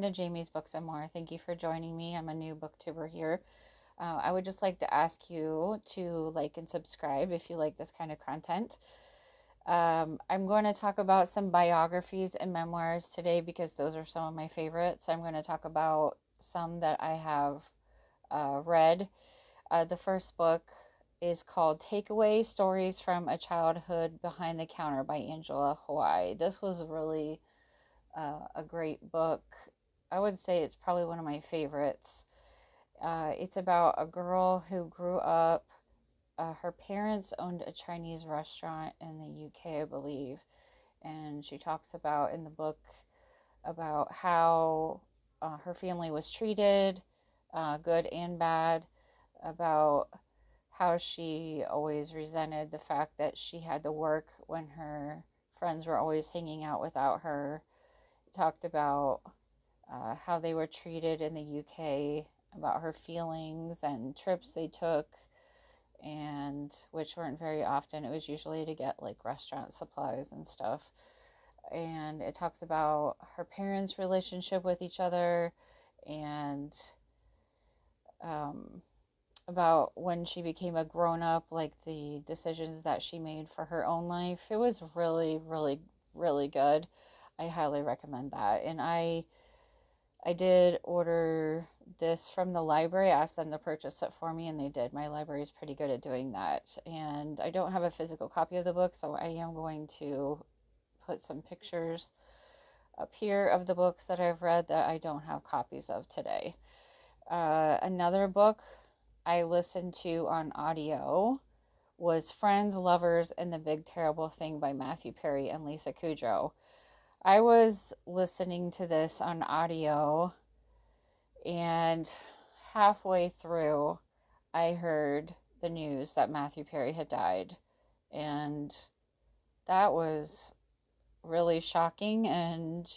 welcome to Jamie's Books and More. Thank you for joining me. I'm a new booktuber here. I would just like to ask you to like and subscribe if you like this kind of content. I'm going to talk about some biographies and memoirs today because those are some of my favorites. I'm going to talk about some that I have read. The first book is called Takeaway Stories from a Childhood Behind the Counter by Angela Huai. This was really a great book. I would say it's probably one of my favorites. It's about a girl who grew up. Her parents owned a Chinese restaurant in the UK, I believe, and she talks about in the book about how her family was treated, good and bad, about how she always resented the fact that she had to work when her friends were always hanging out without her. Talked about how they were treated in the UK, about her feelings and trips they took, and which weren't very often. It was usually to get like restaurant supplies and stuff. And it talks about her parents' relationship with each other, and about when she became a grown up, like the decisions that she made for her own life. It was really, really, really good. I highly recommend that. And I did order this from the library. I asked them to purchase it for me, and they did. My library is pretty good at doing that. And I don't have a physical copy of the book, so I am going to put some pictures up here of the books that I've read that I don't have copies of today. Another book I listened to on audio was Friends, Lovers, and the Big Terrible Thing by Matthew Perry and Lisa Kudrow. I was listening to this on audio, and halfway through, I heard the news that Matthew Perry had died. And that was really shocking and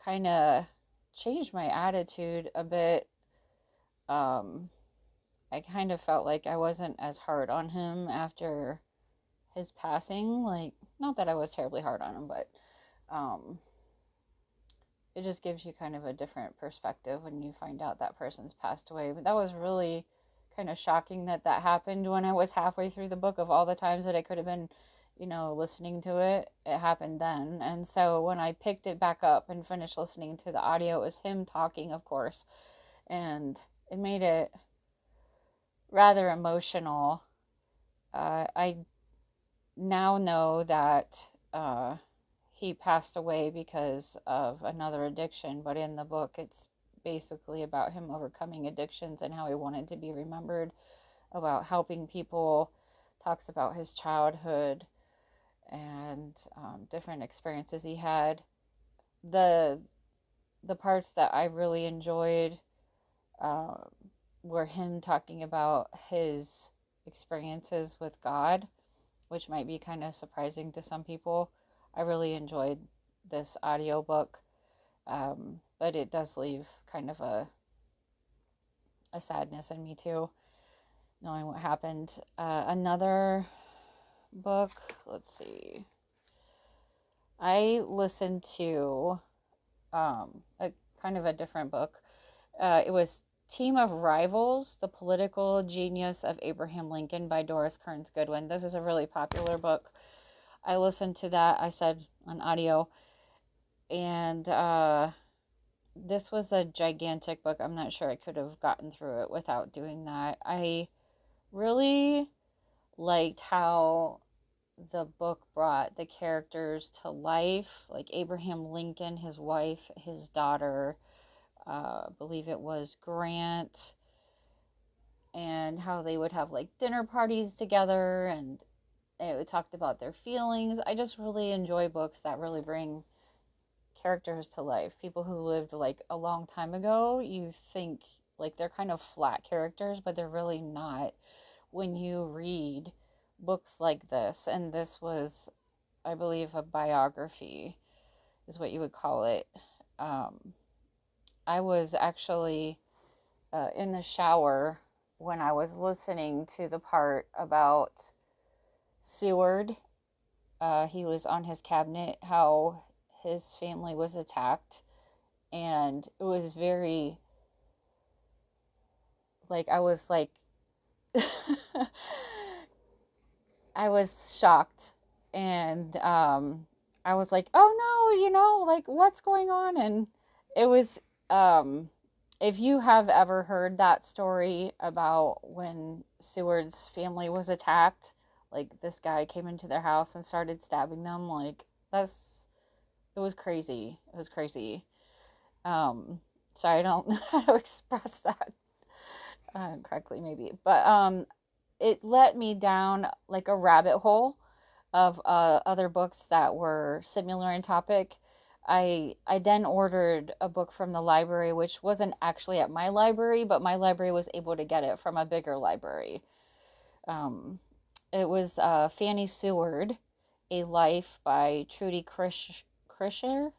kind of changed my attitude a bit. I kind of felt like I wasn't as hard on him after his passing. Like, not that I was terribly hard on him, but it just gives you kind of a different perspective when you find out that person's passed away. But that was really kind of shocking that that happened when I was halfway through the book. Of all the times that I could have been, listening to it, it happened then. And so when I picked it back up and finished listening to the audio, it was him talking, of course, and it made it rather emotional. I now know that he passed away because of another addiction, but in the book it's basically about him overcoming addictions and how he wanted to be remembered, about helping people. Talks about his childhood and different experiences he had. The parts that I really enjoyed uh, were him talking about his experiences with God, which might be kind of surprising to some people. I really enjoyed this audiobook, but it does leave kind of a sadness in me too, knowing what happened. Another book, let's see. I listened to a kind of a different book. It was Team of Rivals, The Political Genius of Abraham Lincoln by Doris Kearns Goodwin. This is a really popular book. I listened to that, I said, on audio. And this was a gigantic book. I'm not sure I could have gotten through it without doing that. I really liked how the book brought the characters to life, like Abraham Lincoln, his wife, his daughter, I believe it was Grant, and how they would have like dinner parties together, and it talked about their feelings. I just really enjoy books that really bring characters to life. People who lived like a long time ago, you think like they're kind of flat characters, but they're really not when you read books like this. And this was, I believe, a biography is what you would call it. I was actually in the shower when I was listening to the part about Seward. He was on his cabinet, how his family was attacked, And it was very, like, I was like, I was shocked. And I was like, oh no, like, what's going on? And it was, if you have ever heard that story about when Seward's family was attacked, like, this guy came into their house and started stabbing them, like, it was crazy. It was crazy. Um, Sorry, I don't know how to express that correctly, maybe. But it let me down like a rabbit hole of other books that were similar in topic. I then ordered a book from the library, which wasn't actually at my library, but my library was able to get it from a bigger library. Um, it was Fanny Seward, A Life by Trudy Krischer.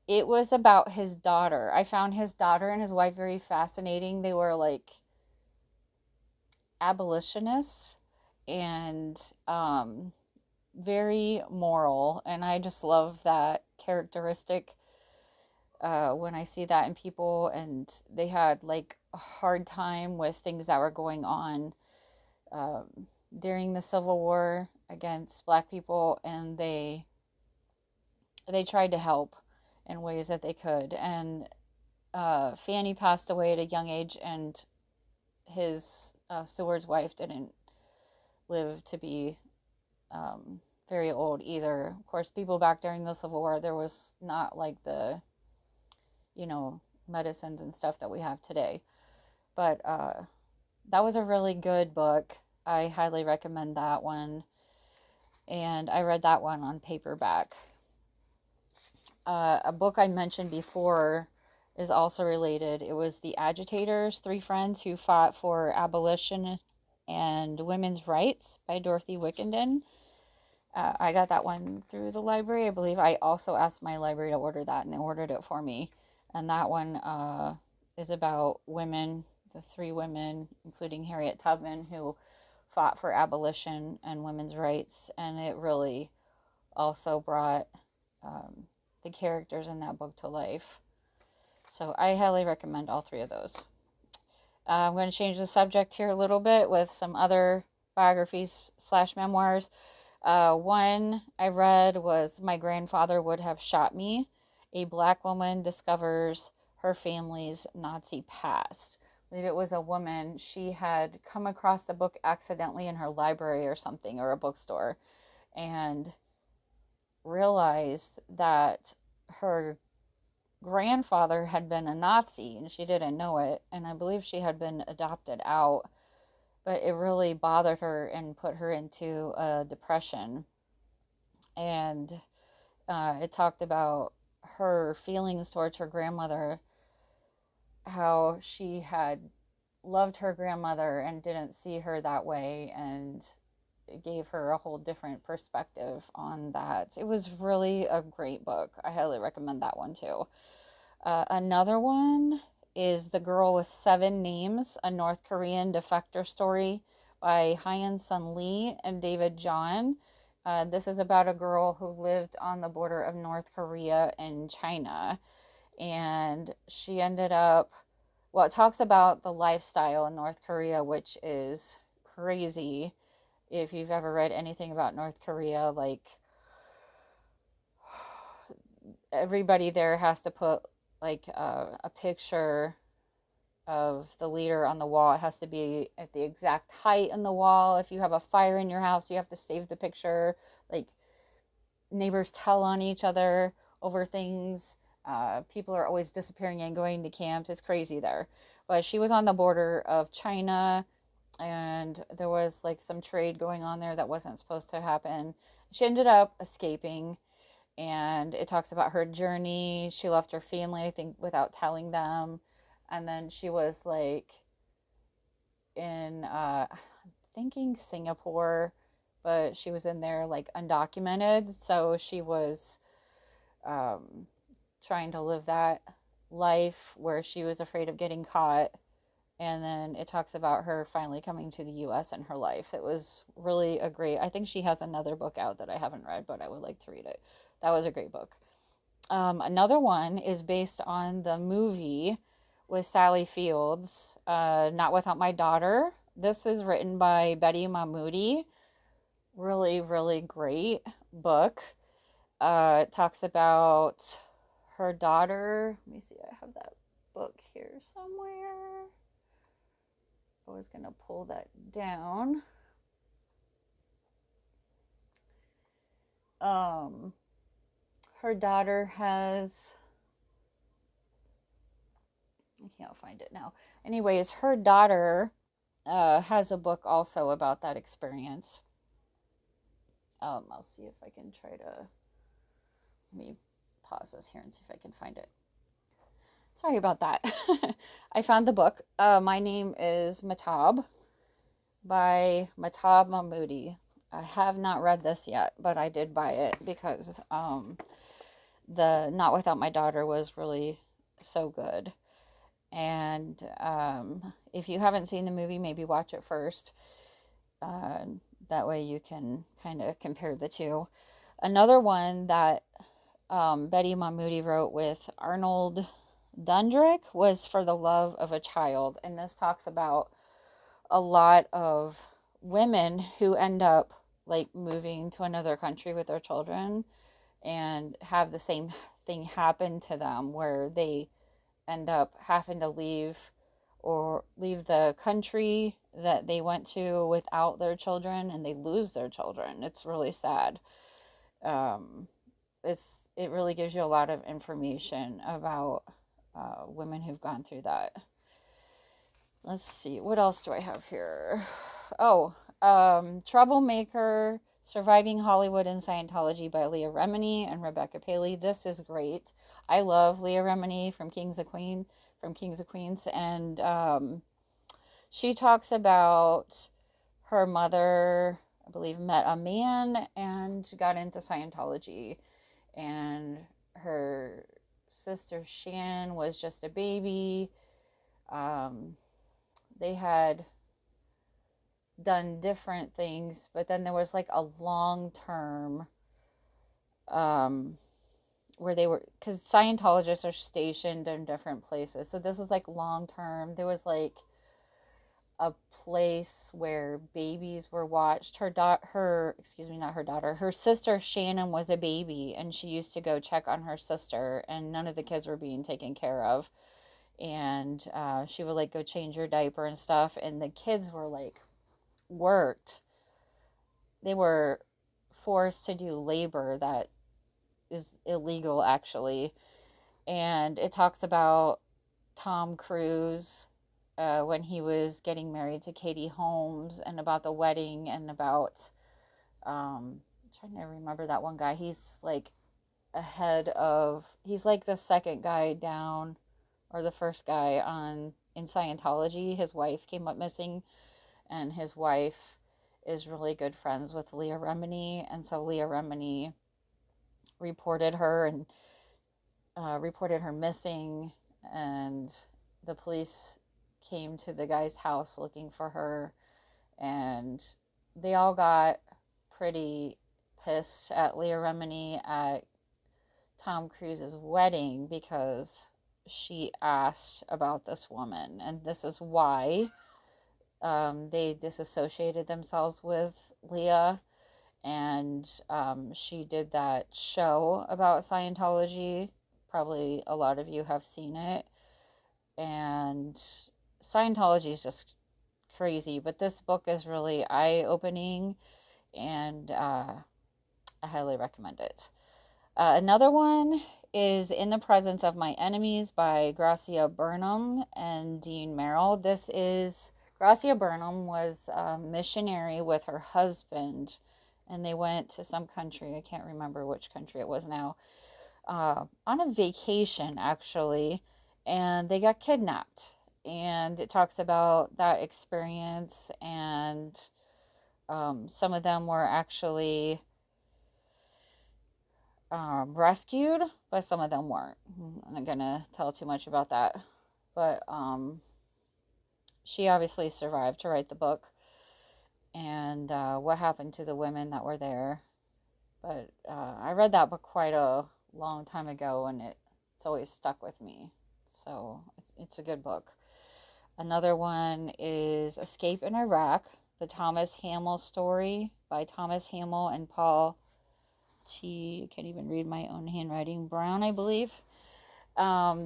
It was about his daughter. I found his daughter and his wife very fascinating. They were like abolitionists and very moral, and I just love that characteristic when I see that in people. And they had like a hard time with things that were going on during the Civil War against Black people, and they tried to help in ways that they could. And Fanny passed away at a young age, and his Seward's wife didn't live to be very old either. Of course, people back during the Civil War, there was not like the, medicines and stuff that we have today. But that was a really good book. I highly recommend that one. And I read that one on paperback. A book I mentioned before is also related. It was The Agitators, Three Friends Who Fought for Abolition and Women's Rights by Dorothy Wickenden. I got that one through the library. I believe I also asked my library to order that, and they ordered it for me. And that one is about women, the three women, including Harriet Tubman, who fought for abolition and women's rights. And it really also brought the characters in that book to life. So I highly recommend all three of those. I'm going to change the subject here a little bit with some other biographies / memoirs. One I read was My Grandfather Would Have Shot Me. A Black woman discovers her family's Nazi past. I believe it was a woman. She had come across a book accidentally in her library or something, or a bookstore, and realized that her grandfather had been a Nazi and she didn't know it. And I believe she had been adopted out, but it really bothered her and put her into a depression. And it talked about her feelings towards her grandmother, how she had loved her grandmother and didn't see her that way, and it gave her a whole different perspective on that. It was really a great book. I highly recommend that one too. Another one is The Girl with Seven Names, a North Korean defector story by Hyeon Sun Lee and David John. This is about a girl who lived on the border of North Korea and China. And she ended up, it talks about the lifestyle in North Korea, which is crazy. If you've ever read anything about North Korea, like, everybody there has to put like a picture of the leader on the wall. It has to be at the exact height on the wall. If you have a fire in your house, you have to save the picture. Like, neighbors tell on each other over things. People are always disappearing and going to camps. It's crazy there. But she was on the border of China, and there was like some trade going on there that wasn't supposed to happen. She ended up escaping, and it talks about her journey. She left her family, I think, without telling them. And then she was like in, I'm thinking Singapore, but she was in there like undocumented. So she was trying to live that life where she was afraid of getting caught. And then it talks about her finally coming to the US and her life. It was really a great, I think she has another book out that I haven't read, but I would like to read it. That was a great book. Another one is based on the movie with Sally Fields, Not Without My Daughter. This is written by Betty Mahmoudi. Really, really great book. It talks about her daughter. Let me see, I have that book here somewhere. I was going to pull that down. Her daughter has, I can't find it now. Anyways, her daughter has a book also about that experience. I'll see if I can try to, let me pause this here and see if I can find it. Sorry about that. I found the book. My name is Matab by Matab Mahmoudi. I have not read this yet, but I did buy it because the Not Without My Daughter was really so good. And if you haven't seen the movie, maybe watch it first. That way you can kind of compare the two. Another one that Betty Mahmoudi wrote with Arnold Dundrick was For the Love of a Child. And this talks about a lot of women who end up like moving to another country with their children and have the same thing happen to them where they end up having to leave the country that they went to without their children, and they lose their children. It's really sad. It really gives you a lot of information about women who've gone through that. Let's see, what else do I have here? Oh, Troublemaker, Surviving Hollywood and Scientology by Leah Remini and Rebecca Paley. This is great. I love Leah Remini from Kings of Queens, and she talks about her mother, I believe, met a man and got into Scientology, and her sister Shan was just a baby. They had done different things, but then there was like a long term where they were, because Scientologists are stationed in different places, so this was like long term. There was like a place where babies were watched. Her sister Shannon was a baby, and she used to go check on her sister, and none of the kids were being taken care of, and she would like go change her diaper and stuff, and the kids were like worked. They were forced to do labor that is illegal, actually. And it talks about Tom Cruise when he was getting married to Katie Holmes, and about the wedding, and about I'm trying to remember that one guy. He's like he's like the second guy down, or the first guy in Scientology. His wife came up missing, and his wife is really good friends with Leah Remini, and so Leah Remini reported her missing, and the police came to the guy's house looking for her, and they all got pretty pissed at Leah Remini at Tom Cruise's wedding because she asked about this woman, and this is why they disassociated themselves with Leah. And she did that show about Scientology. Probably a lot of you have seen it. And Scientology is just crazy, but this book is really eye-opening, and I highly recommend it. Another one is In the Presence of My Enemies by Gracia Burnham and Dean Merrill. Gracia Burnham was a missionary with her husband, and they went to some country, I can't remember which country it was now, on a vacation, actually, and they got kidnapped. And it talks about that experience, and some of them were actually rescued, but some of them weren't. I'm not going to tell too much about that. But she obviously survived to write the book, and what happened to the women that were there. But I read that book quite a long time ago, and it's always stuck with me. So it's a good book. Another one is Escape in Iraq, the Thomas Hamill story by Thomas Hamill and Paul I can't even read my own handwriting, Brown, I believe.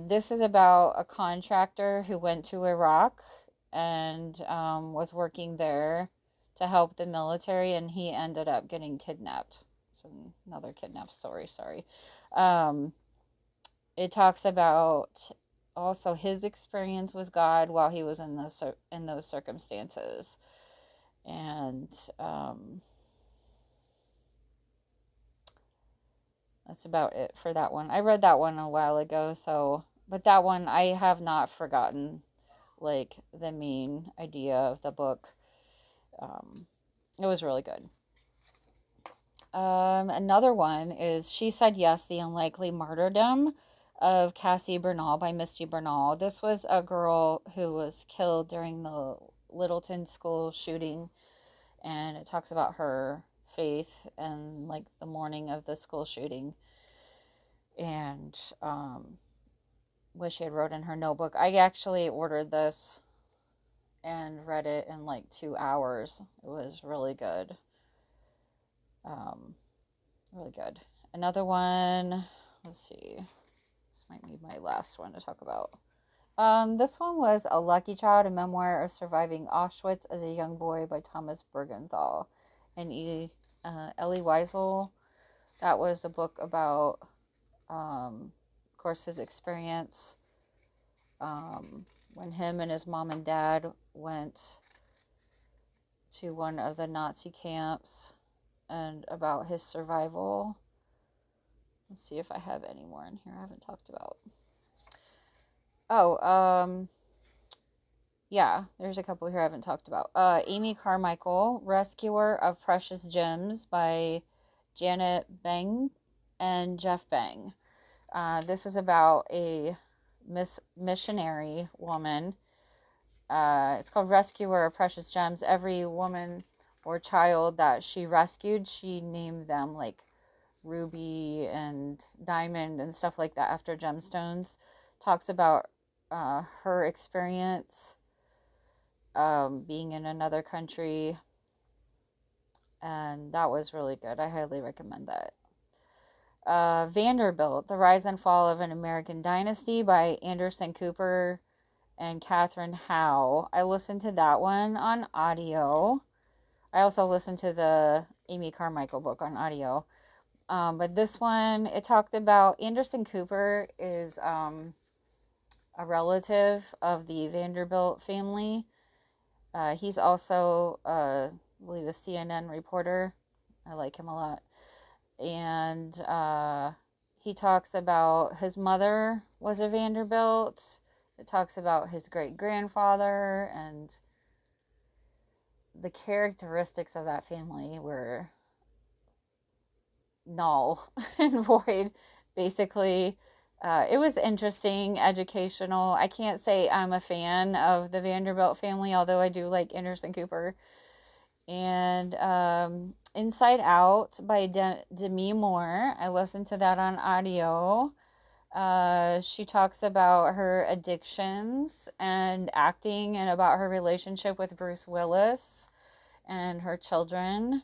This is about a contractor who went to Iraq and was working there to help the military, and he ended up getting kidnapped. It's another kidnap story, sorry. It talks about also his experience with God while he was in those circumstances. And that's about it for that one. I read that one a while ago, but that one I have not forgotten, like, the main idea of the book. It was really good. Another one is She Said Yes, The Unlikely Martyrdom of Cassie Bernall by Misty Bernall. This was a girl who was killed during the Littleton school shooting, and it talks about her faith and, like, the morning of the school shooting, and what she had wrote in her notebook. I actually ordered this and read it in like 2 hours. It was really good. Really good. Another one, let's see, this might be my last one to talk about. This one was A Lucky Child, a memoir of surviving Auschwitz as a young boy by Thomas Bergenthal and Elie Wiesel. That was a book about, of course, his experience when him and his mom and dad went to one of the Nazi camps, and about his survival. Let's see if I have any more in here I haven't talked about. Yeah, there's a couple here I haven't talked about. Amy Carmichael, Rescuer of Precious Gems by Janet Beng and Jeff Beng. This is about a missionary woman. It's called Rescuer of Precious Gems. Every woman or child that she rescued, she named them like Ruby and Diamond and stuff like that after gemstones. Talks about her experience being in another country, and that was really good. I highly recommend that. Vanderbilt, The Rise and Fall of an American Dynasty by Anderson Cooper and Catherine Howe. I listened to that one on audio. I also listened to the Amy Carmichael book on audio. But this one, it talked about Anderson Cooper is a relative of the Vanderbilt family. He's also, I believe, a CNN reporter. I like him a lot. And he talks about his mother was a Vanderbilt. It talks about his great-grandfather, and the characteristics of that family were null and void, basically. It was interesting, educational. I can't say I'm a fan of the Vanderbilt family, although I do like Anderson Cooper. And Inside Out by Demi Moore. I listened to that on audio. She talks about her addictions and acting, and about her relationship with Bruce Willis and her children,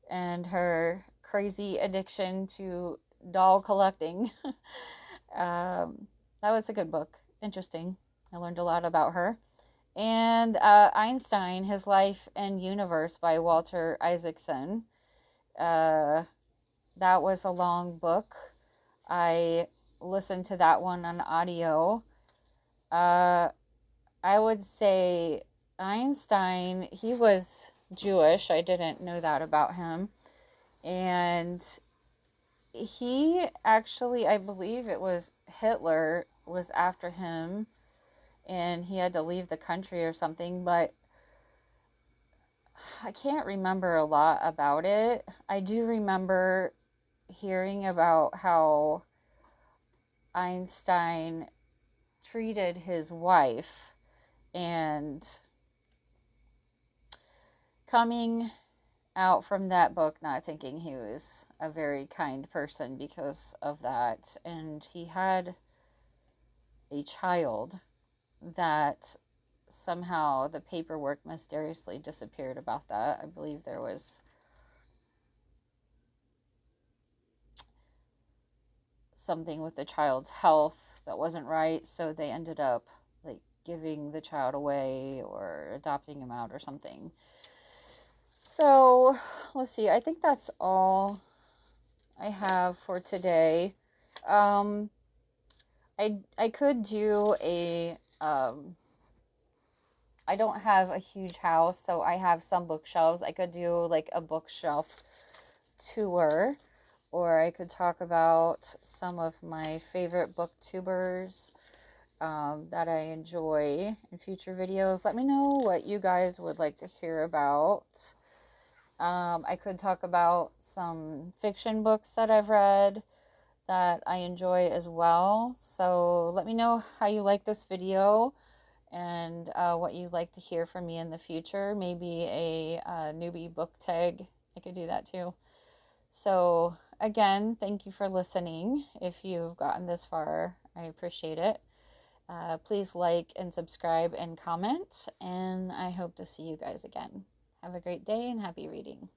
and her crazy addiction to doll collecting. That was a good book. Interesting. I learned a lot about her. And Einstein, His Life and Universe by Walter Isaacson. That was a long book. I listened to that one on audio. I would say Einstein, he was Jewish. I didn't know that about him. And he actually, I believe it was Hitler was after him, and he had to leave the country or something, but I can't remember a lot about it. I do remember hearing about how Einstein treated his wife, and coming out from that book not thinking he was a very kind person because of that. And he had a child that somehow the paperwork mysteriously disappeared about that. I believe there was something with the child's health that wasn't right, so they ended up like giving the child away or adopting him out or something. So let's see, I think that's all I have for today. I could do a I don't have a huge house, so I have some bookshelves. I could do like a bookshelf tour, or I could talk about some of my favorite booktubers that I enjoy in future videos. Let me know what you guys would like to hear about. I could talk about some fiction books that I've read that I enjoy as well. So let me know how you like this video and what you'd like to hear from me in the future. Maybe a newbie book tag. I could do that too. So again, thank you for listening. If you've gotten this far, I appreciate it. Please like and subscribe and comment, and I hope to see you guys again. Have a great day and happy reading.